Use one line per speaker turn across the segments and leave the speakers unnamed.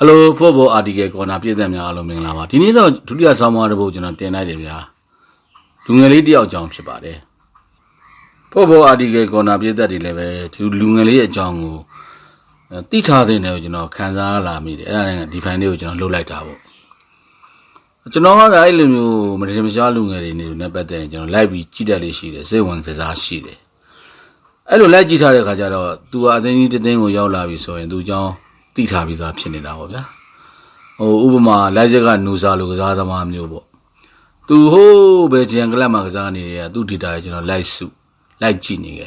Hello, Pobo article corner piece them yellow minglava. You need to do someone about you ten idea. Lungality of jump shibade. Pobo article corner piece that 11 to Lungali a jungle. Tita the no, Kanzala media, and defend you low light tower. But you know what I live you, Madame Jalunga, never then, library chidali she, say one says a she. I don't like Gitare Kajaro, do I then need the thing with your love so and do John. Tita is option in our Oh, Ubama, Lajaga, Nusalu, Zadama, Nubo. Do ho, Bejian Glamazani, do Tita, like soup, like Ginny.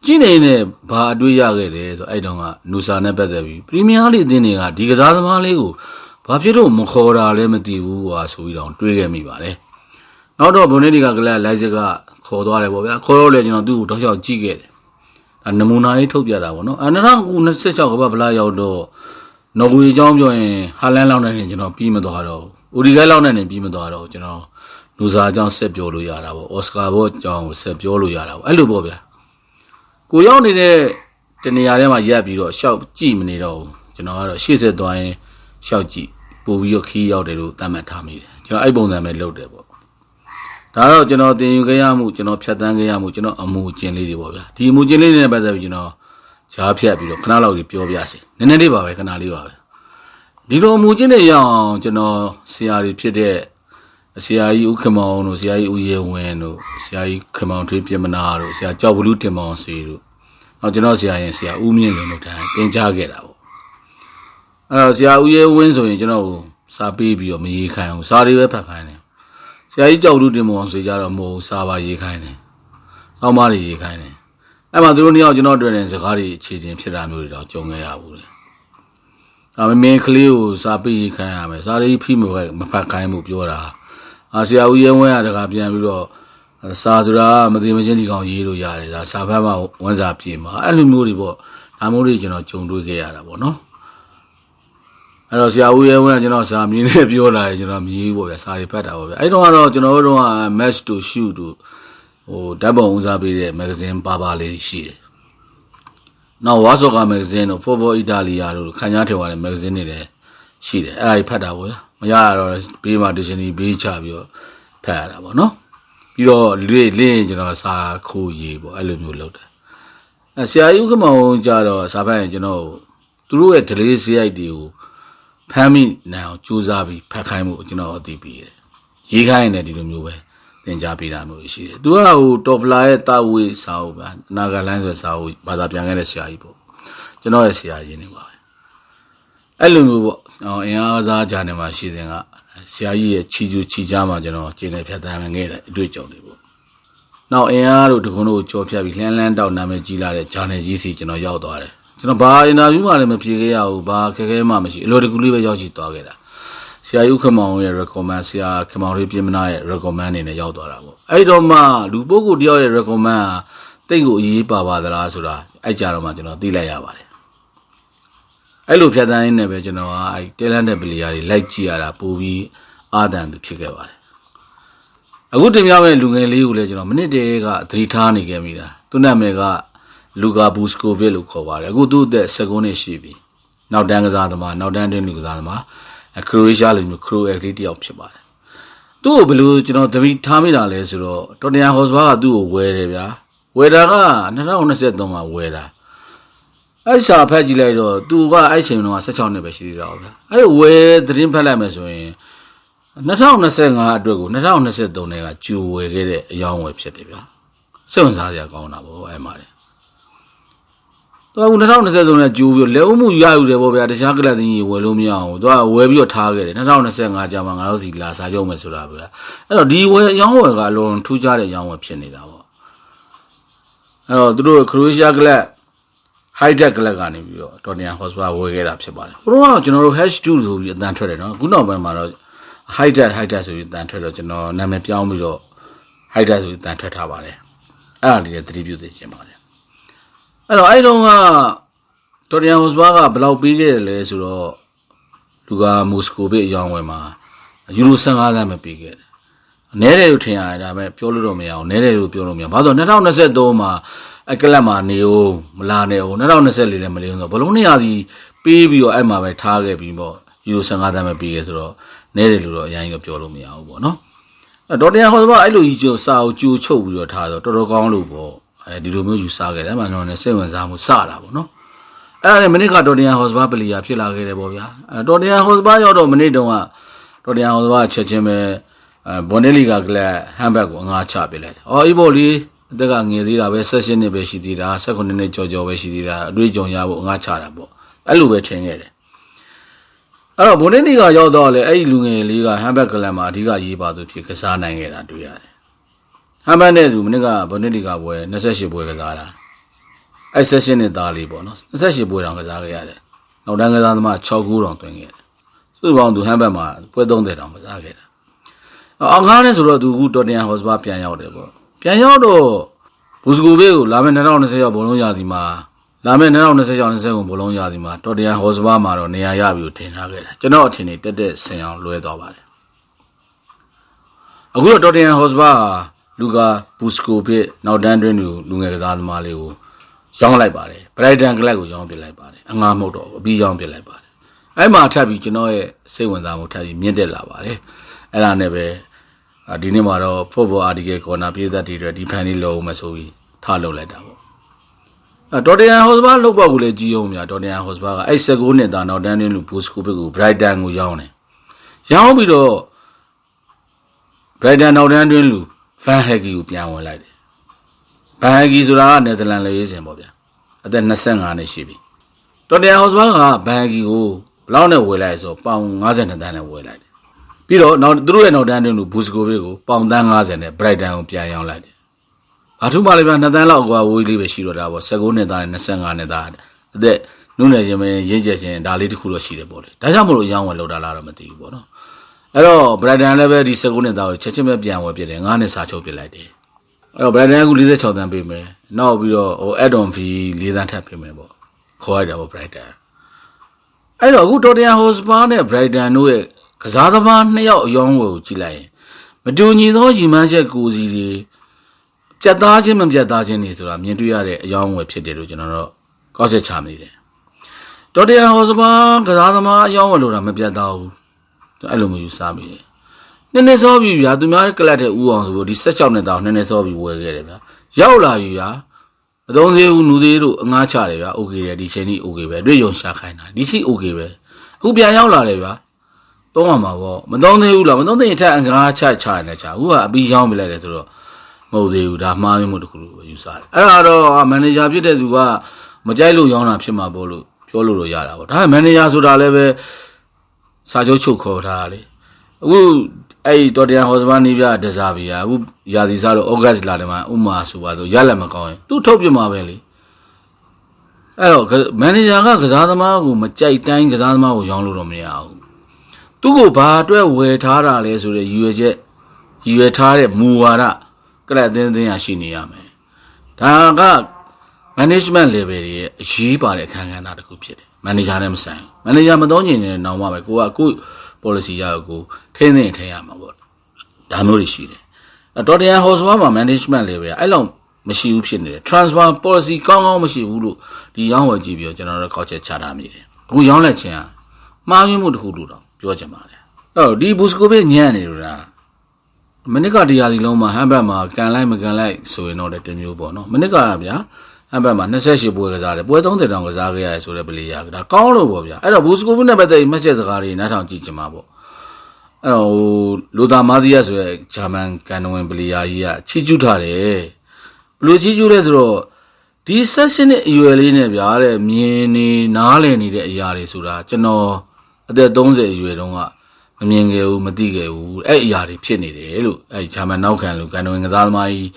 Ginny in a bar do yagare, I don't know, Nusa Nebedavi. Premierly dinner, Digazadama Lego. Papiro Mokora, Lemati, who are so we don't trigger me, vale. Not of Bonetica, Lajaga, Cordova, Coro Legend do, Tosha Giget. And the moonlight told Yadavano, and around who says of Babla do no we jump in Halan and Pimadoro, Urigalan and Pimadoro, Nusa John Sepolo Yaravo, Oscar John Sepolo Yaravo, Alubobia. Go on in a Teniarema Yabiro, shout G Minero, she said, Doy, shout G, Buvio key out the root, Damatami, I bone them a low devil. Taro, the Yugayamu, Chatangayamu, a Mujin Lady Boga. The Mujin Lady better, Chapia, Canalo di Pioviasi, Neneva, Canaliva. Dino Mujine young, Siari Pide, Cia Ucamon, Cia Uye Weno, Cia Camon Tripiamanaro, Cia Jabulutimon Siru. Now, Cia and Cia Umi Lenotan, then Jaggerao. Cia Uye Wenzo, Sabibi or me kind, Sari Pacane. I told them once we are more Sava Yekine. Somebody Yekine. I'm a drone out, and Zakari cheating Pyramid or Jonga. I may clear Sapi Kayam, Sari Pimo, Mapakaimu Pura. I see how you wear the Capian Sazura, Madimagini on Yellow Yard, Savama, one's up him. I'm Muribo, I'm original Chundu no? I don't see how we went, some you were sorry pet. I don't know, a match to shoot or double Uzabi magazine, Baba Lady She. Now, Wasoka magazine or Fobo Italia, Kanyata magazine, she, I pet away. Mayara, Prima Disney Beach of your pad, no? You lay, sa cool, I live you load. I see how you come on, Jaro, Savan, through a Telesi idea. Pammy now choose Abi Pakaimu, DP. Ye kind of didn't move, then Japida. She do our top lie at Tawi Sauba, Nagalands with Sau, Badapian and Shaibo. Sia anyway. Elu in Aza Janema, she then Sia Chiju Chijama, Jene Patam and do it. Now, in Aru to Kono Chopia, land down Namejila, Chane GC, Yaudore. Ba in a woman, Pia, Ba, Kamashi, Lodiculi, Yoshi Togeda. See, you come on, recommend, see, come on, Ripimina, recommend in a Yaudora. I don't ma, Lubogo, dear, recommend, they go ye, Baba, the Lazura, I Jaramajano, delay about it. I look at the never, I tell an ability like Giara, Puvi, Adam, the Chicava. A good thing, Lungali, legend, Minute, 3 tani gamida, Tunamega. Luga Busco Velu Covar, go do the second shibi. Now Dangazadama, now Dandin Lugazama, a Croatia in the crew activity of Shabat. Do below, the Tamina Lesro, Tonia Hosba do wherever, wherever, not said no more where. I saw Pagilato, do what I say no such on the Bashir. I wear the Rimpalamas. Not on a saying I do, not on a said Donega, Jew, get a young website. 7 Sadia gone up, I marry. I said on a Jew, Lemu Yabu, the Shangla in you, Lumia, do I wear your target, and I saying I jam and Aussie glass, I don't mess with Rabia. I do you wear young work alone, 2 jar young option in our. I do a Croatia glad. High tech Lagani, Tonya Hospa, will get up about it. Has to than trader, no? Good no, my high tech with than trader, Namepiamiro, high tech with than trader. I only attribute the Gemani. I don't Tonya Hosbaga, Blau Bigger, Lesuro, Luga Muscobe, young woman. You sang Adam a pigget. Nere Utia, I met Piolomia, Nere Piolomia, but not on said Doma, a Calama, Neo, Milano, not on a cellular million, but only are the baby or Emma by target bimbo. ယူ15တန်းပဲပေးခဲ့ဆိုတော့နဲတယ်လို့တော့အရင်ကပြောလို့မရဘူးပေါ့နော်ဒေါ်တရားဟောစပါအဲ့လိုကြီးကျစာကိုကြိုချုပ်ပြီးတော့ထားတော့တော်တော်ကောင်းလို့ပေါ့ဒီလိုမျိုးယူစားခဲ့တယ်မှကျွန်တော်လည်းစိတ်ဝင်စားမှုစတာပေါ့နော်အဲ့ဒါနဲ့မနစ်ကဒေါ်တရားဟောစပါပလီယာဖြစ်လာခဲ့တယ်ပေါ့ဗျာဒေါ်တရားဟောစပါရောက်တော့မနစ်တုန်းကဒေါ်တရားဟောစပါချက်ချင်းပဲဘွန်ဒဲလီကကလပ်ဟမ်ဘတ်ကိုအငါချပေးလိုက်တယ်အေးပေါ့လေအသက်ကငယ်သေးတာပဲ16နှစ်ပဲရှိသေးတာ19နှစ်ကြော်ပဲရှိသေးတာအတွေ့အကြုံရဖို့အငါချတာပေါ့အဲ့လိုပဲထင်ခဲ့တယ်အဲ့တော့ဘွန်ဒဲလီကရောက်တော့လေအဲ့ဒီလူငယ်လေးကဟမ်ဘတ်ကလပ်မှာအဓိကရေးပါသူဖြစ်ကစားနိုင်ခဲ့တာတွေ့ရတယ်ဟမ်ဘတ်နဲ့သူမနစ်ကဘွန်ဒဲလီကပွဲ28ပွဲကစားတာအဲ့16နှစ်သားလေးပေါ့နော်28ပွဲတောင်ကစားခဲ့ရတယ်နောက်တန်းကစားသမား6ဂိုးတောင်သွင်းခဲ့တယ်စုပေါင်းသူဟမ်ဘတ်မှာပွဲ30တောင်ကစားခဲ့တာအောင်ကားနဲ့ဆိုတော့သူအခုတော်တန်ဟော့စပါပြန်ရောက်တယ်ပေါ့ပြန်ရောက်တော့ဘူစကိုဘေးကိုလာမယ့်2020ရောက်ဘုံလုံးရသည်မှာလာမယ့်2020ရောက်20ကုန်ဘုံလုံးရသည်မှာတော်တန်ဟော့စပါမှာတော့နေရာရပြီကိုထင်ထားခဲ့တယ်ကျွန်တော်အထင်နေတက်ဆင်အောင်လွဲသွားပါတယ်အခုတော့တော်တန်ဟော့စပါလူကာဘူစကိုဘေးနောက်တန်းတွင်းလူငယ်ကစားသမားလေးကိုရောင်းလိုက်ပါတယ်ဘရိုက်တန်ကလပ်ကိုရောင်းပစ်လိုက်ပါတယ်အငါမဟုတ်တော့အပြီးရောင်းပစ်လိုက်ပါတယ်အဲ့မှာထပ်ပြီးကျွန်တော်ရဲ့စိတ်ဝင်စားမှုထပ်ပြီးမြင့်တက်လာပါတယ်အဲ့ဒါနဲ့ပဲဒီနေ့မှာတော့ football article corner ပြည်သက်တွေဒီဖန်လေးလုံးမယ်ဆိုပြီးထားလုပ်လိုက်တာပေါ့ဒေါ်တရန်ဟော့စပါလောက်ပေါ့ကိုလည်းကြီးအောင်များဒေါ်တရန်ဟော့စပါကအဲ့19နှစ်သားနောက်တန်းတွင်းလူဘူစကိုဘစ်ကို Brighton ကိုရောင်းတယ်ရောင်းပြီးတော့ Brighton နောက်တန်းတွင်းလူ Van Hecke ကိုပြန်ဝင်လိုက်တယ် Van Hecke ဆိုတာကနယ်သာလန်လေရေးစင်ပေါ့ဗျာအသက်25နှစ်ရှိပြီဒေါ်တရန်ဟော့စပါက Van Hecke ကိုဘယ်လောက်နဲ့ဝယ်လိုက်ဆိုပေါင်52တန်းနဲ့ဝယ်လိုက်တယ်ပြီးတော့နောက်သူတို့ရဲ့နောက်တန်းတွင်းလူဘူစကိုဘေးကိုပေါင်တန်း50နဲ့ Brighton ကိုပြန်ရောင်းလိုက်တယ်ဘာထူးမှလည်းဗျာ2တန်းလောက်ကွာဝေးလေးပဲရှိတော့တာပေါ့19နှစ်သားနဲ့25နှစ်သားအသက်နုနယ်ချင်းပဲရင်းကျက်ချင်းဒါလေးတစ်ခုတော့ရှိတယ်ပေါ့လေဒါကြောင့်မလို့အယောင်းဝယ်လောက်တာလားတော့မသိဘူးပေါ့နော်အဲ့တော့ Brighton လည်းပဲဒီ19နှစ်သားကိုချက်ချင်းပဲပြန်ဝယ်ပြတယ်9နှစ်စာချုပ်ပြလိုက်တယ်အဲ့တော့ Brighton က46တန်းပေးမယ်နောက်ပြီးတော့Adam V 4တန်းထပ်ပေးမယ်ပေါ့ခေါ်ရတာပေါ့ Brighton အဲ့တော့အခု Tottenham Hotspur နဲ့ Brighton တို့ရဲ့ကစားသမား2ယောက်အယောင်းဝယ်ကိုကြည့်လိုက်ရင်မတူညီသောရည်မှန်းချက်ကိုစီတွေပြတ်သားခြင်းမပြတ်သားခြင်းတွေဆိုတာမြင်တွေ့ရတဲ့အယောင်းဝယ်ဖြစ်တယ်လို့ကျွန်တော်တို့ကောက်ချက်ချမိတယ်။တော်တရားဟောစပါကစားသမားအယောင်းဝယ်လို့တာမပြတ်သားဘူး။အဲ့လိုမျိုးယူဆမိတယ်။နည်းနည်းစောပြီဗျာသူများကလပ်တဲ့ဦးအောင်ဆိုလို့ဒီ16နှစ်တောင်နည်းနည်းစောပြီဝယ်ခဲ့တယ်ဗျာ။ရောက်လာပြီဗျာ။အသုံးသေးဘူးနူသေးတို့အငားချတယ်ဗျာ။ Okay တယ်ဒီချိန်ကြီး Okay ပဲတွေ့ရုံရှာခိုင်းတာဒီရှိ Okay ပဲ။အခုပြန်ရောက်လာတယ်ဗျာ။သုံးရမှာပေါ့မသုံးသေးဘူးလားမသုံးသေးရင်ထက်အငားချချရတယ်ချအခုကအပြီးရောင်းပြလိုက်တယ်ဆိုတော့မဟုတ်သေးဘူးဒါမှားမျိုးတစ်ခုလို့ယူဆတယ်အဲ့ဒါတော့မန်နေဂျာဖြစ်တဲ့သူကမကြိုက်လို့ရောင်းတာဖြစ်မှာပေါ့လို့ပြောလို့တော့ရတာပေါ့ဒါပေမဲ့မန်နေဂျာဆိုတာလည်းပဲစာချုပ်ချုပ်ခေါ်ထားတာလေအခုအဲ့တော်တရားဟောစပါနေပြဒဇာဘီယာအခုရာသီစားတော့ဩဂတ်လာတယ်မှာဥမာဆိုပါဆိုရလက်မကောင်းရင်သူ့ထုတ်ပြမှာပဲလေအဲ့တော့မန်နေဂျာကကစားသမားကိုမကြိုက်တိုင်းကစားသမားကိုရောင်းလို့တော့မရဘူးသူ့ကိုဘာအတွက်ဝယ်ထားတာလဲဆိုတဲ့ရည်ရွယ်ထားတဲ့မူဝါဒကလပ်အသင်းရရှိနေရမယ်ဒါက management level ရဲ့အရေးပါတဲ့အခန်းကဏ္ဍတစ်ခုဖြစ်တယ် manager နဲ့မဆိုင်ဘူး manager မတော့ညင်နေနောင်မှပဲကိုကကို policy ရကိုထိန်းသိမ်းထိန်းရမှာပေါ့ဒါမျိုးတွေရှိတယ်တော်တရားဟောစပါမှာ management level အဲ့လောက်မရှိဘူးဖြစ်နေတယ် transfer policy ကောင်းကောင်းမရှိဘူးလို့ဒီရောင်းဝယ်ကြည့်ပြီးတော့ကျွန်တော်တို့ကောက်ချက်ချထားမိတယ်အခုရောင်းလက်ခြင်းကမှားယွင်းမှုတစ်ခုလို့တော့ပြောချင်ပါတယ်အဲ့တော့ဒီဘူစကိုဘေးညံ့နေလို့လားမနစ်ကတရားစီလုံးမှာဟမ်ဘတ်မှာကန်လိုက်မကန်လိုက်ဆိုရင်တော့တမျိုးပေါ့နော်မနစ်ကဗျာဟမ်ဘတ်မှာ28ပွဲကစားတယ်ပွဲ30တောင်ကစားခဲ့ရတယ်ဆိုတဲ့ပလေယာဒါကောင်းလို့ပေါ့ဗျာအဲ့တော့ဘူစကိုဘေးနဲ့ပတ်သက်ပြီးမှတ်ချက်စကားတွေနားထောင်ကြည့်ချင်မှာပေါ့အဲ့တော့လိုတာမာသီယာဆိုတဲ့ဂျာမန်ကန်ဝင်ပလေယာကြီးကချီးကျူးထားတယ်ဘလို့ချီးကျူးလဲဆိုတော့ဒီဆက်ရှင်နဲ့အရွယ်လေးနဲ့ဗျာတဲ့မြင်နေနားလည်နေတဲ့အရာတွေဆိုတာကျွန်တော်အသက်30အရွယ်တုန်းကမမြင်ခဲ့ဘူးမသိခဲ့ဘူးအဲ့အရာတွေဖြစ်နေတယ်လို့အဲ့ဂျာမန်နောက်ခံလူကန်ဝင်ကစားသမားကြီ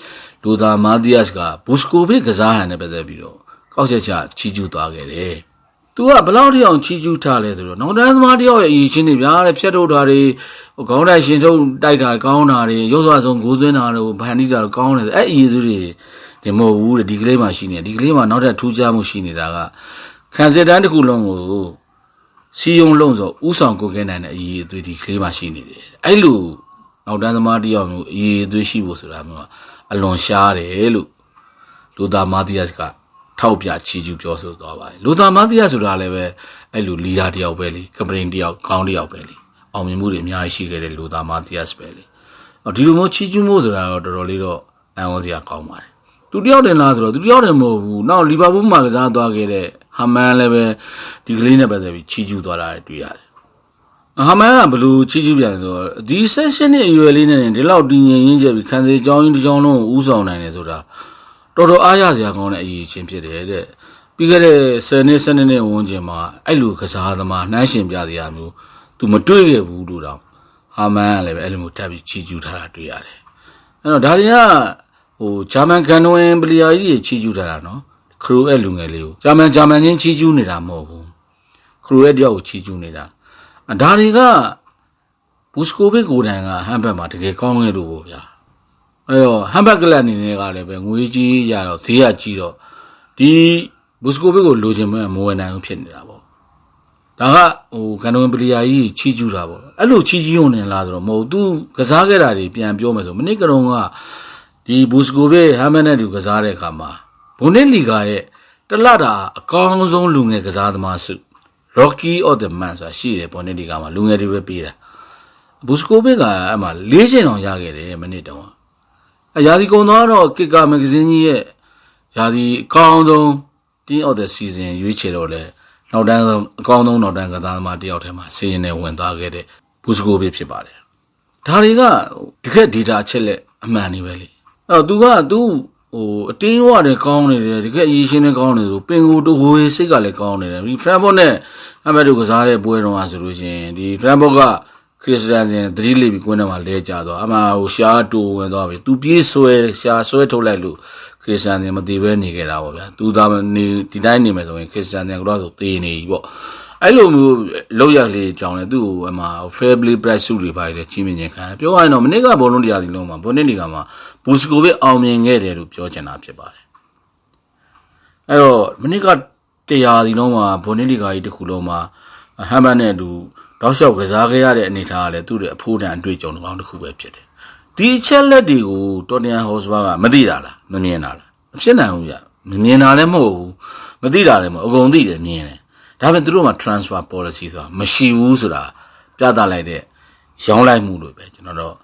းလူသာမာသီယတ်ကဘူစကိုဘေးကစားဟန်နဲ့ပတ်သက်ပြီးတော့ကောက်ချက်ချချီးကျူးသွားခဲ့တယ်သူကဘလောက်ထိအောင်ချီးကျူးထားလဲဆိုတော့နောက်တန်းသမားတယောက်ရဲ့အရေးချင်းတွေဗျာတဲ့ဖြတ်ထုတ်တာတွေခေါင်းတိုက်ရှင်ထုတ်တိုက်တာကောင်းတာတွေရုပ်စွာဆုံးဂိုးသွင်းတာတွေဗန်နီတာတွေကောင်းတယ်အဲ့အရေးစုတွေဒီမဟုတ်ဘူးဒီကလေးမှရှိနေဒီကလေးမှနောက်ထပ်ထူးခြားမှုရှိနေတာကခံစစ်တန်းတစ်ခုလုံးကိုစီယုံလုံးဆိုဥဆောင်ကိုခဲ့နိုင်တဲ့အရေးအသွေးဒီကလေးမှရှိနေတယ်အဲ့လိုနောက်တန်းသမားတယောက်မျိုးအရေးအသွေးရှိဖို့ဆိုတာမျိုးကအလွန်ရှားတယ်လို့လူသားမာသီယတ်ကထောက်ပြချီးကျူးပြောဆိုသွားပါတယ်လူသားမာသီယတ်ဆိုတာလည်းပဲ အဲ့လိုလီဒါတယောက်ပဲလေကပရင်တယောက်ခေါင်းတယောက်ပဲလေအောင်မြင်မှုတွေအများကြီးရှိခဲ့တဲ့လူသားမာတီးယပ်စ်ပဲလေဒီလိုမျိုးချီးကျူးမှုဆိုတာတော့တော်တော်လေးတော့အံ့ဩစရာကောင်းပါတယ်သူတယောက်တင်လားဆိုတော့သူတယောက်တင်မဟုတ်ဘူးနောက်လီဗာပူးမှာကစားသွားခဲ့တဲ့ဟာမန်လည်းပဲဒီကလေးနဲ့ပတ်သက်ပြီးချီးကျူးသွားတာတွေ့ရတယ်ဟာမန်ကဘလို့ချီးကျူးပြန်ဆိုတော့ဒီ session ရဲ့အရွယ်လေးနဲ့ဒီလောက်တည်ငြိမ်ရင်းချက်ပြီးခံစေကြောင်းတစ်ကြောင်းလုံးကိုဥဆောင်နိုင်တယ်ဆိုတာတော်တော်အားရစရာကောင်းတဲ့အရေးချင်းဖြစ်တယ်တဲ့ပြီးခဲ့တဲ့10နှစ်12နှစ်ဝန်းကျင်မှာအဲ့လိုကစားသမားနှမ်းရှင်ပြတရားမျိုးသူမတွေ့ခဲ့ဘူးလို့တော့ဟာမန်ကလည်းပဲအဲ့လိုမျိုးထပ်ပြီးချီးကျူးထားတာတွေ့ရတယ်အဲ့တော့ဒါတွေကဂျာမန်ကန်နဝင်ပလီယာကြီးချီးကျူးထားတာနော်ခရိုရဲ့လူငယ်လေးကိုဂျာမန်ချင်းချီးကျူးနေတာမဟုတ်ဘူးခရိုရဲ့တယောက်ကိုချီးကျူးနေတာဒါတွေကဘူစကိုဗစ်ကိုတန်ကဟမ်ဘတ်မှာတကယ်ကောင်းခဲ့လို့ပေါ့ဗျာအဲ့တော့ဟမ်ဘတ်ကလပ်အနေနဲ့ကလည်းပဲငွေကြီးရတော့ဈေးကကြီးတော့ဒီဘူစကိုဗစ်ကိုလိုချင်မဲ့မဝယ်နိုင်ဘူးဖြစ်နေတာပေါ့ဒါကကန်နဝင်ပလီယာကြီးချီးကျူးတာပေါ့အဲ့လိုချီးကျူးနေလားဆိုတော့မဟုတ်သူကစားခဲ့တာတွေပြန်ပြောမယ်ဆိုမနစ်ကတော့ကဒီဘူစကိုဗစ်ဟမ်ဘတ်နဲ့တူကစားတဲ့အခါမှာဘွန်ဒက်လီဂါရဲ့တလတာအကောင်းဆုံးလူငယ်ကစားသမားစု Rocky of the Man ဆိုတာရှိတယ်ဘွန်ဒက်လီဂါမှာလူငယ်တွေပဲပေးတာဘူစကိုဗစ်ကအဲ့မှာ၄ချိန်အောင်ရခဲ့တယ်မနစ်တုန်းကရာသီကုန်တော့ကစ်ကာမဂဇင်းကြီးရဲ့ရာသီအကောင်းဆုံး Team of the Season ရွေးချယ်တော့လေနောက်တန်းအကောင်းဆုံးနောက်တန်းကစားသမားတယောက်ထဲမှာစီးရင်နဲ့ဝင်သွားခဲ့တဲ့ဘူစကိုဗစ်ဖြစ်ပါတယ်ဒါတွေကတကယ် data အချက်လက်အမှန်တွေပဲလေအဲ့တော့သူအတင်းဝတယ်ကောင်းနေတယ်တကယ်အရေးရှင်းနဲ့ကောင်းနေဆိုပင်ကိုတဝေးစိတ်ကလည်းကောင်းနေတယ်ဒီဖရန်ဘော့နဲ့အမတ်တို့ကစားတဲ့ပွဲတော်ကဆိုလို့ရှိရင်ဒီဖရန်ဘော့ကခရစ်စတန်စင်3လိပ်ပြီးကွင်းထဲမှာလဲကျသွားအမှရှားတူဝင်သွားပြီသူပြေးရှားဆွဲထုတ်လိုက်လို့ခရစ်စတန်စင်မတည်ပဲနေခဲ့တာပေါ့ဗျာသူသားနေဒီတိုင်းနေမယ်ဆိုရင်ခရစ်စတန်စင်ကတော့ဆိုသေနေပြီပေါ့အဲ့လိုမျိုးလောက်ရလေးကြောင်းလဲသူ့ကိုfair play prize စုတွေပါလေချင်းမြင်ခံပြောရရင်တော့မနေ့ကဘောလုံးတရားစီလုံးမှာဘွန်နစ်လီဂါမှာဘူစကိုဗစ်အောင်မြင်ခဲ့တယ်လို့ပြောချင်တာဖြစ်ပါတယ်အဲ့တော့မနေ့ကတရားစီလုံးမှာဘွန်နစ်လီဂါကြီးတစ်ခုလုံးမှာဟမ်ဘတ်နဲ့အတူတောက်လျှောက်ကစားခဲ့ရတဲ့အနေထားကလည်းသူ့ရဲ့အဖိုးတန်အတွေ့အကြုံတစ်ကောင်တစ်ခုပဲဖြစ်တယ်ဒီအချက်လက်တွေကိုတော်တန်ဟော့စပါကမသိတာလားမမြင်တာလားမဖြစ်နိုင်ဘူးဗျမမြင်တာလည်းမဟုတ်ဘူးမသိတာလည်းမဟုတ်အကုန်သိတယ်မြင်တယ်ဒါပေမဲ့သူတို့မှာ transfer policy ဆိုတာမရှိဘူးဆိုတာပြသလိုက်တဲ့ရောင်းလိုက်မှုတွေပဲကျွန်တော်တို့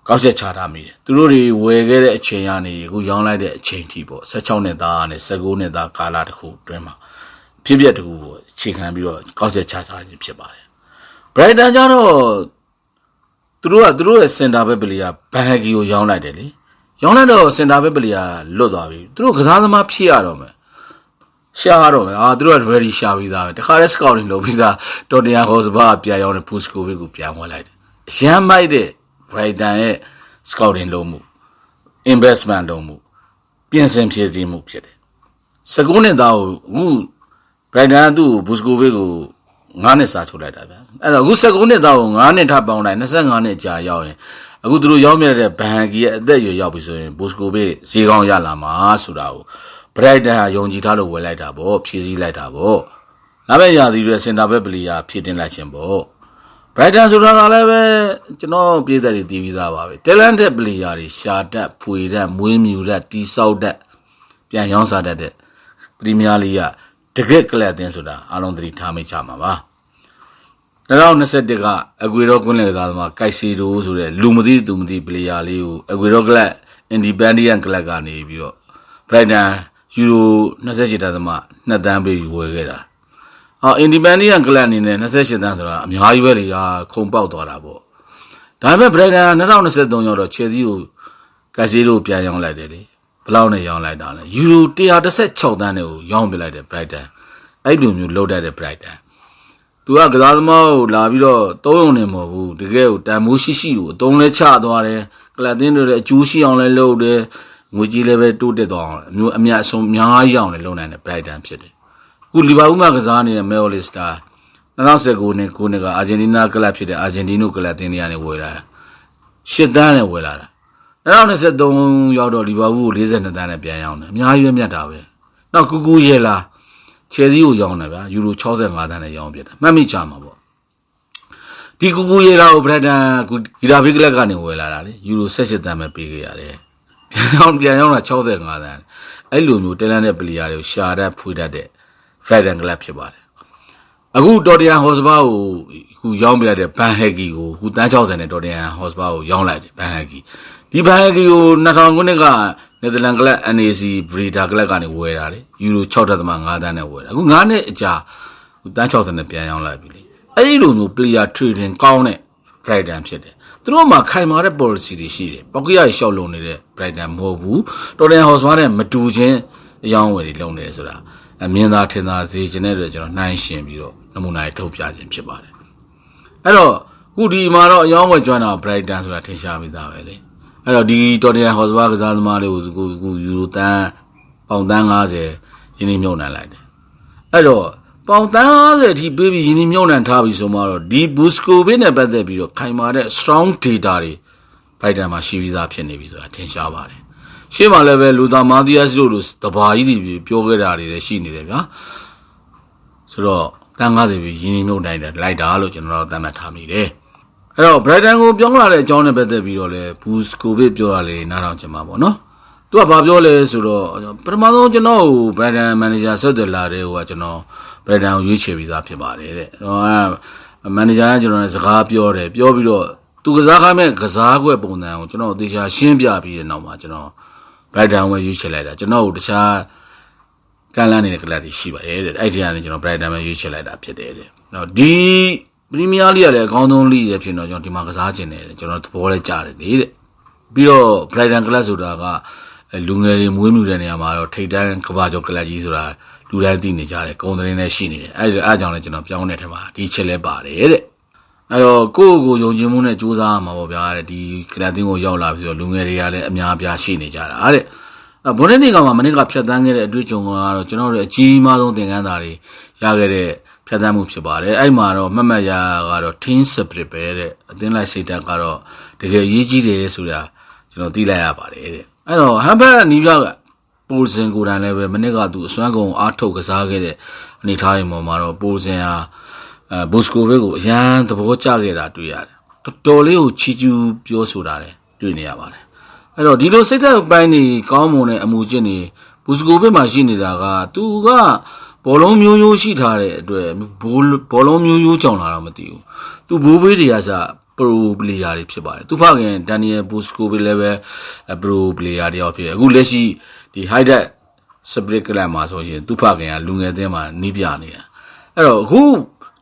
ကောက်ချက်ချထားမိတယ်သူတို့တွေဝယ်ခဲ့တဲ့အချိန်ကနေအခုရောင်းလိုက်တဲ့အချိန်ထိပေါ့16နှစ်သားနဲ့19နှစ်သားကာလတစ်ခုအတွင်းမှာဖြစ်ပျက်တစ်ခုကိုအခြေခံပြီးတော့ကောက်ချက်ချထားခြင်းဖြစ်ပါတယ် Brighton ကျတော့သူတို့ရဲ့ center back ပလီယာဘန်ဟဂီကိုရောင်းလိုက်တယ်လေရောင်းလိုက်တော့ center back ပလီယာလွတ်သွားပြီသူတို့ကစားသမားဖြစ်ရတော့မယ်ရှာတော့မယ်သူတို့က ready ရှာပြီးသားပဲတခါတည်း scouting လုပ်ပြီးသားတော်တရားဟောစပါပြန်ရောက်တဲ့ Pusko ကိုပြန်ဝင်လိုက်တယ်ရမ်းမိုက်တဲ့ Brighton ရဲ့ scouting လုပ်မှု investment လုပ်မှုပြင်ဆင်ဖြည့်ဆည်းမှုဖြစ်တယ်19နှစ်သားကိုအခု Brighton ကသူ့ Pusko ကို9နှစ်စာချုပ်လိုက်တာဗျအဲ့တော့အခု19နှစ်သားကို9နှစ်ထပ်ပေါင်းလိုက်25နှစ်ကြာရောက်ရင်အခုသူတို့ရောက်မြတဲ့ဘန်ကီရဲ့အသက်အရွယ်ရောက်ပြီဆိုရင် Pusko ဈေးကောင်းရလာမှာဆိုတာကိုBrighton ဟာယုံကြည်ထားလို့ဝယ်လိုက်တာပေါ့ဖြည့်ဆည်းလိုက်တာပေါ့နောက်ပဲရာသီတွေစင်တာဘက်ပလီယာဖြည့်တင်လိုက်ခြင်းပေါ့ Brighton ဆိုတာကလည်းပဲကျွန်တော်ပြည်သက်တွေတည်ပြီးသားပါပဲ talented ပလီယာတွေရှာတတ်ဖွေတတ်မွေးမြူတတ်တီဆောက်တတ်ပြန်ရောင်းစားတတ်တဲ့ပရီးမီးယားလိဂ်ကတကယ်ကလပ်အသင်းဆိုတာအားလုံးသတိထားမိကြမှာပါ2021ကအဂွေရောကွင်းလယ်ကစားသမားကိုက်စီဒိုဆိုတဲ့လူမသိသူမသိပလီယာလေးကိုအဂွေရောကလပ် independent ကလပ်ကနေပြီးတော့ Brightonယူရို28တန်းသမ2တန်းပေးပြီးဝယ်ခဲ့တာindependent ကလပ်အနေနဲ့28တန်းဆိုတာအများကြီးပဲလေခုံပေါက်သွားတာပေါ့ဒါပေမဲ့ Brighton 2023ရောက်တော့ Chelsea ကိုကိုက်စီဒိုပြန်ရောင်းလိုက်တယ်လေဘယ်လောက်နဲ့ရောင်းလိုက်တာလဲယူရို116တန်းနဲ့ကိုရောင်းပြလိုက်တယ် Brighton အဲ့လိုမျိုးလုပ်တတ်တဲ့ Brightonသူကကစားသမားကိုလာပြီးတော့သုံးရုံနဲ့မဟုတ်ဘူးတကယ်ကိုတန်မိုးရှိရှိကိုအသုံးလဲချသွားတယ်ကလပ်တင်းတွေအကျိုးရှိအောင်လဲလုပ်တယ်ငွေကြီးလည်းပဲတိုးတက်သွားအောင်မျိုးအမြတ်အဆုံးအများကြီးအောင်လဲလုပ်နိုင်တယ် Brighton ဖြစ်တယ်အခုလီဗာပူးမှာကစားနေတဲ့ Manchester 2019နဲ့9နှစ်ကအာဂျင်တီးနားကလပ်ဖြစ်တဲ့အာဂျင်တီနိုကလပ်တင်းတွေကနေဝယ်လာ10တန်းနဲ့ဝယ်လာတာ2023ရောက်တော့လီဗာပူးကို42တန်းနဲ့ပြန်ရောင်းတယ်အများကြီးပဲမြတ်တာပဲနောက်ကူကူရဲလာချယ်ဆီကိုရောင်းတယ်ဗျာယူရို65တန်းနဲ့ရောင်းပြတယ်မှတ်မိချမှာပေါ့ဒီကူကူရဲလာကို Brighton ဂီတာဘီကလပ်ကနေဝယ်လာတာလေယူရို18တန်းပဲပေးခဲ့ရတယ်ပြန်ရောက်လာ65တန်းအဲ့လိုမျိုးတန်းတဲ့ပလီယာတွေကိုရှာတတ်ဖွေတတ်တဲ့ Brighton ကလပ်ဖြစ်ပါတယ်အ အခုတော်တရန်ဟော့စပါကိုခုရောင်းပြရတဲ့ဘန်ဟက်ကီကိုခုတန်း60နဲ့တော်တရန်ဟော့စပါကိုရောင်းလိုက်တယ်ဘန်ဟက်ကီဒီဘန်ဟက်ကီကို2000ခုနှစ်ကနယ်သာလန်ကလပ် NAC ဘရီဒါကလပ်ကနေဝယ်တာလေယူရို 6.5 သန်းနဲ့ဝယ်တာအခု9နှစ်အကြာတန်း60နဲ့ပြန်ရောင်းလိုက်ပြီလေအဲ့ဒီလိုမျိုး player trading ကောင်းတဲ့ Brighton ဖြစ်တယ်သူတို့မှာခိုင်မာတဲ့ policy တွေရှိတယ်ပောက်ကရရှောက်လုံနေတဲ့ Brighton မဟုတ်ဘူးတော်တရန်ဟော့စပါနဲ့မတူချင်းအယောင်းဝယ်တွေလုပ်နေတယ်ဆိုတာမြင်သာထင်သာစေချင်တဲ့အတွက်ကျွန်တော်နှိုင်းရှင်ပြီးတော့နမူနာတွေထုတ်ပြခြင်းဖြစ်ပါတယ်အဲ့တော့ခုဒီမှာတော့အယောင်းဝယ်ကျွမ်းတာ Brighton ဆိုတာထင်ရှားပြီးသားပဲလေအဲ့တော့ဒီတော်တရန်ဟော့စပါကစားသမားတွေကိုခုယူရိုတန်းပေါင်တန်း90ရင်းနှီးမြှုပ်နှံလိုက်တယ်အဲ့တော့ပေါင်တန်း90အထိပေးပြီးရင်းနှီးမြှုပ်နှံထားပြီးဆိုမှတော့ဒီ Buscovic နဲ့ပတ်သက်ပြီးတော့ခိုင်မာတဲ့ strong data တွေ Brighton မှာရှိပြီးသားဖြစ်နေပြီဆိုတာထင်ရှားပါတယ်ရှေ့မှာလည်းပဲလူသားမာသီးယားစ်တို့လိုတဘာကြီးတွေပြောခဲ့တာတွေလည်းရှိနေတယ်ဗျာဆိုတော့တန်း90ပြီးရင်းနှီးမြှုပ်နှံလိုက်တာလို့ကျွန်တော်တို့သတ်မှတ်ထားမိတယ်အဲ့တော့ Brighton ကိုပြောင်းလာတဲ့အကြောင်းနဲ့ပတ်သက်ပြီးတော့လည်း Buscovic ပြောရလေနားထောင်ချင်ပါပေါ့နော်သူကဘာပြောလဲဆိုတော့ပထမဆုံးကျွန်တော်ကို Brighton manager ဆက်သွယ်လာတဲ့ဟိုကကျွန်တော် Brighton ကိုရွေးချယ်ပြီးသားဖြစ်ပါတယ်တဲ့မန်နေဂျာကကျွန်တော်နဲ့စကားပြောတယ်ပြောပြီးတော့သူကစားခိုင်းမဲ့ကစားကွက်ပုံစံကိုကျွန်တော်သေချာရှင်းပြပြီးတဲ့နောက်မှာကျွန်တော် Brighton ကိုရွေးချယ်လိုက်တာကျွန်တော်တို့တခြားကန်လန်းနေတဲ့ကလပ်တွေရှိပါတယ်တဲ့အဲ့ဒီကနေကျွန်တော် Brighton မှာရွေးချယ်လိုက်တာဖြစ်တယ်တဲ့နော်ဒီ Premier League ကလည်းအကောင်းဆုံး league ရဖြစ်တော့ကျွန်တော်ဒီမှာကစားခြင်းတယ်ကျွန်တော်သဘောလဲကြားတယ်လေတဲ့ပြီးတော့ Brighton ကလပ်ဆိုတာကလူငယ်တွေမွေးမြူတဲ့နေရာမှာတော့ထိပ်တန်းကဘာကျော်ကလပ်ကြီးဆိုတာလူတိုင်းသိနေကြတယ်ဂုံသတင်းနဲ့ရှိနေတယ်အဲ့ကြောင့်လည်းကျွန်တော်ပြောင်းတဲ့ထက်မှာဒီချက်လဲပါတယ်တဲ့အဲ့တော့ကိုယ့်ကိုယုံကြည်မှုနဲ့ကြိုးစားမှာပေါ့ဗျာတဲ့ဒီကလပ်တင်းကိုရောက်လာပြီးတော့လူငယ်တွေကလည်းအများအပြားရှိနေကြတာတဲ့ဘွန်ဒက်လီဂါမှာမနေ့ကဖြတ်သန်းခဲ့တဲ့အတွေ့အကြုံကတော့ကျွန်တော်တို့အကြီးမားဆုံးသင်ခန်းစာတွေရခဲ့တဲ့ဖြတ်သန်းမှုဖြစ်ပါတယ်အဲ့မှာတော့မှတ်မှတ်ရကတော့ team spirit ပဲတဲ့အသင်းလိုက်စိတ်ဓာတ်ကတော့တကယ်အရေးကြီးတယ်ဆိုတာကျွန်တော်သိလိုက်ရပါတယ်တဲ့အဲ့တော့ဟမ်ဘတ်နီးပြကပိုစင်ကိုယ်တိုင်လည်းပဲမနေ့ကသူအစွမ်းကုန်အားထုတ်ကစားခဲ့တဲ့အနေထားရင်ပေါ်မှာတော့ပိုစင်ဟာBuscovicကိုအရန်သဘောကျခဲ့တာတွေ့ရတယ်တော်လေးကိုချီကျူးပြောဆိုတာလည်းတွေ့နေရပါတယ်အဲ့တော့ဒီလိုစိတ်သက်ပိုင်းနေကောင်းမွန်တဲ့အမှုချင်းနေBuscovicမှာရှိနေတာကသူကဘောလုံးမျိုးရိုးရှိထားတဲ့အတွက်ဘောလုံးမျိုးရိုးကြောင်လာတော့မသိဘူးသူဘိုးဘေးတွေကစpro player တွေဖြစ်ပါတယ်သူဖခင် Daniel Buscovic လည်းပဲ pro player တယောက်ဖြစ်အခုလက်ရှိဒီ Highlight Spirit Club မှာဆိုရင်သူဖခင်ကလူငယ်အသင်းမှာနီးပြနေတာအဲ့တော့အခု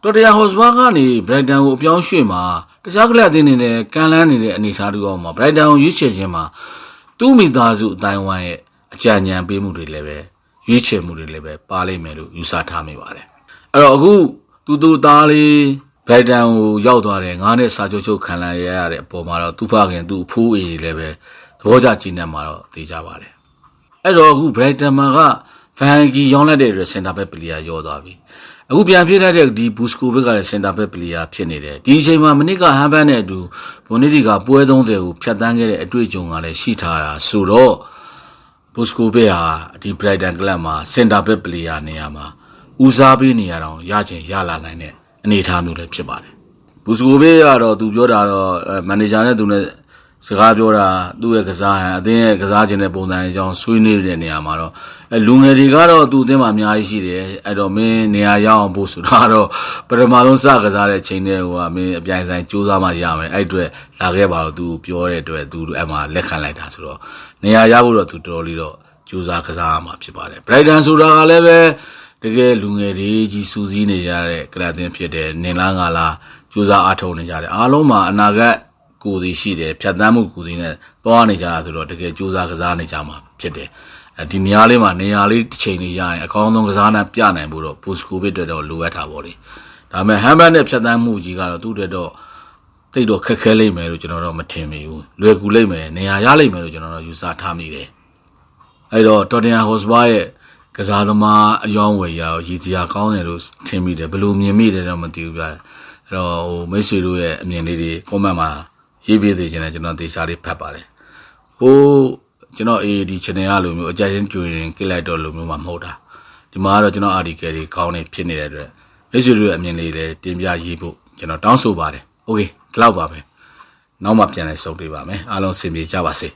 တော်တရာဟော့စပါကနေ Brighton ကိုအပြောင်းရွှေ့မှာတခြားကလပ်အသင်းတွေနဲ့ကန်လန်းနေတဲ့အနေအထားတူအောင်မှာ Brighton ကိုရွေးချယ်ခြင်းမှာသူ့မိသားစုအတိုင်းဝိုင်းရဲ့အကြံဉာဏ်ပေးမှုတွေလည်းပဲရွေးချယ်မှုတွေလည်းပဲပါလိမ့်မယ်လို့ယူဆထားမိပါတယ်အဲ့တော့အခုသူသားလေး Brighton ကိုရောက်သွားတယ်9နှစ်စာချုပ်ခံလာရတဲ့အပေါ်မှာတော့သူဖခင်သူ့အဖိုးအေးလည်းပဲသဘောကျကြည်နေမှာတော့သိကြပါတယ်အဲ့တော့အခု Brighton မှာက Van Gogh ရောင်းလိုက်တဲ့အတွက် center back player ရောသွားပြီအခုပြန်ဖြစ်လိုက်တဲ့ဒီ Buscovic ကလည်း center back player ဖြစ်နေတယ်ဒီအချိန်မှာမနစ်ကဟမ်ဘတ်နဲ့အတူဘွန်ဒက်လီဂါပွဲ30ကိုဖြတ်တန်းခဲ့တဲ့အတွေ့အကြုံကလည်းရှိထားတာဆိုတော့ Buscovic ဟာဒီ Brighton ကလပ်မှာ center back player နေရာမှာဦးစားပေးနေရတော့ရချင်ရလာနိုင်တဲ့အနေအထားမျိုးလည်းဖြစ်ပါတယ်Buscovicကတော့သူပြောတာတော့မန်နေဂျာနဲ့သူနဲ့စကားပြောတာသူ့ရဲ့ကစားဟန်အသင်းရဲ့ကစားခြင်းတဲ့ပုံစံအကြောင်းဆွေးနွေးတဲ့နေရာမှာတော့လူငယ်တွေကတော့သူ့အသင်းမှာအများကြီးရှိတယ်အဲ့တော့မင်းနေရာရောက်အောင်ပို့ဆိုတာတော့ပထမဆုံးစကစားတဲ့ချိန်နဲ့ဟိုကမင်းအပြိုင်ဆိုင်စူးစမ်းမှရမယ်အဲ့အတွက်လာခဲ့ပါတော့သူပြောတဲ့အတွက်သူအဲ့မှာလက်ခံလိုက်တာဆိုတော့နေရာရဖို့တော့သူတော်တော်လေးတော့စူးစမ်းကစားရမှာဖြစ်ပါတယ် Brighton ဆိုတာကလည်းပဲတကယ်လူငယ်တွေကြီးစူးစီးနေကြတဲ့ကလပ်အသင်းဖြစ်တယ်နင်လားငါလားစူးစမ်းအားထုတ်နေကြတယ်အားလုံးမှာအနာဂတ်ကိုယ်စီရှိတယ်ဖြတ်သန်းမှုကိုယ်စီနဲ့သွားနေကြတာဆိုတော့တကယ်စူးစမ်းကစားနေကြမှာဖြစ်တယ်ဒီနေရာလေးမှာနေရာလေးတစ်ချိန်လေးရရင်အကောင်းဆုံးကစားနိုင်ပြနိုင်ဖို့တော့ Buscovic အတွက်တော့လိုအပ်တာပေါ့လေဒါပေမဲ့ဟမ်ဘတ်နဲ့ဖြတ်သန်းမှုကြီးကတော့သူ့အတွက်တော့တိတ်တော့ခက်ခဲလိမ့်မယ်လို့ကျွန်တော်တော့မထင်မိဘူးလွယ်ကူလိမ့်မယ်နေရာရလိမ့်မယ်လို့ကျွန်တော်တော့ယူဆထားမိတယ်အဲ့တော့ Tottenham Hotspur ရဲ့ကစားသမားအယောင်းဝယ်ရရည်စရာကောင်းတယ်လို့ထင်မိတယ်ဘယ်လိုမြင်မိတယ်တော့မသိဘူးဗျအဲ့တော့ဟိုမိတ်ဆွေတို့ရဲ့အမြင်လေးတွေ comment မှာရေးပေးစေချင်တယ်ကျွန်တော်တေချာလေးဖတ်ပါတယ်ဟိုကျွန်တော် AAD channel ကလိုမျိုးအကြိုက်ချင်းကြွရင်ကစ်လိုက်တော့လိုမျိုးမှမဟုတ်တာဒီမှာကတော့ကျွန်တော် article တွေကောင်းနေဖြစ်နေတဲ့အတွက်မိတ်ဆွေတို့ရဲ့အမြင်လေးလည်းတင်ပြရေးဖို့ကျွန်တော်တောင်းဆိုပါတယ်โอเคဒီလောက်ပါပဲနောက်မှပြန်လည်ဆုံတွေ့ပါမယ်အားလုံးစင်ပြေကြပါစေ